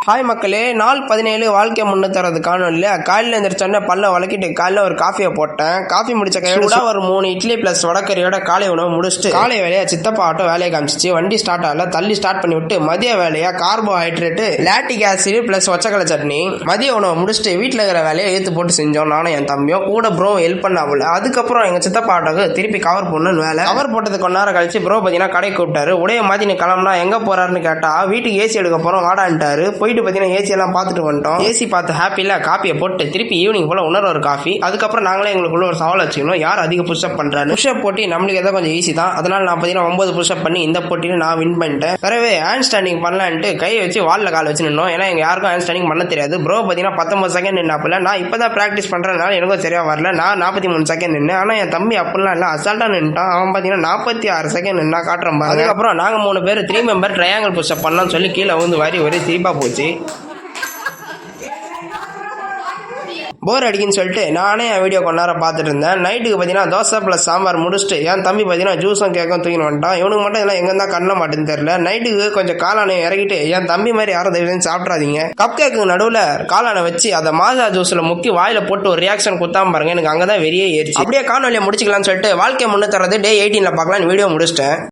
Hi மக்களே, நாள் 17 வாழ்க்கை முன்னேறது காணொலியில் காலையில் எழுந்திரிச்சோன்னே பல்ல வளக்கிட்டு காலையில் ஒரு காஃபியை போட்டேன். காஃபி முடிச்ச கையோட ஒரு 3 இட்லி ப்ளஸ் வடக்கறியோட காலை உணவு முடிச்சுட்டு காலை வேலையா சித்தப்பா ஆட்டோ வேலையை காமிச்சிச்சு. வண்டி ஸ்டார்ட் ஆகல, தள்ளி ஸ்டார்ட் பண்ணி விட்டு மதிய வேலையா கார்போஹைட்ரேட்டு லாக்டிக் ஆசிட் ப்ளஸ் ஒச்சக்கலை சட்னி மதிய உணவு முடிச்சுட்டு வீட்டில் இருக்கிற வேலையை ஏற்று போட்டு செஞ்சோம். நானும் என் தம்பியும் கூட ப்ரோ ஹெல்ப் பண்ணாமல். அதுக்கப்புறம் எங்கள் சித்தப்பா ஆட்டோக்கு திருப்பி கவர் பண்ணணும்னு வேலை. கவர் போட்டது கொஞ்ச நேரம் கழிச்சு ப்ரோ பார்த்தீங்கன்னா கடைக்கு கூப்பிட்டாரு. உடைய மாற்றி நீ கிளம்புனா எங்கே போறாருன்னு கேட்டா வீட்டுக்கு ஏசி எடுக்க போகிறோம் வாடான்ட்டாரு. போயிட்டு பார்த்தீங்கன்னா ஏசி எல்லாம் பார்த்துட்டு வந்துட்டோம். ஏசி பார்த்து ஹாப்பியில் காப்பியை போட்டு திருப்பி ஈவினிங் போல இன்னொரு ஒரு காஃபி. அதுக்கப்புறம் நாங்களே எங்களுக்குள்ள ஒரு சவால் வச்சுக்கணும், யார் அதிக புஷ்அப் பண்றாரு. புஷ்அப் போட்டி நம்மளுக்கு எதாவது கொஞ்சம் ஈஸி தான். அதனால நான் பார்த்தீங்கன்னா 9 புஷ்அப் பண்ணி இந்த போட்டியில் நான் வின் பண்ணிட்டேன். பிறகு ஹேண்ட் ஸ்டாண்டிங் பண்ணலான்ட்டு கையை வச்சு வாலில் கால் வச்சு நின்னோம். ஏன்னா எங்க யாருக்கும் ஹேண்ட் ஸ்டாண்டிங் பண்ண தெரியாது. ப்ரோ பார்த்தீங்கன்னா 19 செகண்ட் நின்னாப்புல. நான் இப்பதான் பிராக்டிஸ் பண்றதுனால எனக்கும் சரியா வரல. நான் 43 செகண்ட் நின்று. ஆனா என் தம்பி அப்படிலாம் இல்லை, அசால்ட்டா நின்ட்டான். அவன் பார்த்தீங்கன்னா 46 செகண்ட் நின்னா காட்டுறோம். அதுக்கப்புறம் நாங்கள் 3 பேர் 3 மெம்பர் ட்ரையாங்கிள் புஷ்அப் பண்ணலாம்னு சொல்லி கீழே வந்து வாரி ஒரே சிரிப்பா போச்சு. போர் அடிக்குன்னு சொல்லிட்டு நானே என் வீடியோ கொஞ்ச நேரம் பார்த்துட்டு இருந்தேன். நைட்டுக்கு பார்த்தீங்கன்னா தோசை ப்ளஸ் சாம்பார் முடிச்சுட்டு என் தம்பி பார்த்தீங்கன்னா ஜூஸும் கேட்கும் தூக்கின்னு வந்துட்டான். இவனுக்கு மட்டும் இதெல்லாம் எங்கே தான் கண்ண மாட்டேன்னு தெரியல. நைட்டுக்கு கொஞ்சம் காளானை இறக்கிட்டு என் தம்பி மாதிரி யாரும் தயவு சாப்பிட்றாதீங்க. கப் கேக்கு நடுவில் காளானை வச்சு அதை மாசா ஜூஸில் முக்கி வாயில போட்டு ஒரு ரியாக்ஷன் குத்தாம பாருங்க. எனக்கு அங்கே தான் வெறியே ஏறிச்சு. அப்படியே காணொலியை முடிச்சுக்கலாம்னு சொல்லிட்டு வாழ்க்கை முன்னேறது டே 18 பார்க்கலான்னு வீடியோ முடிச்சிட்டேன்.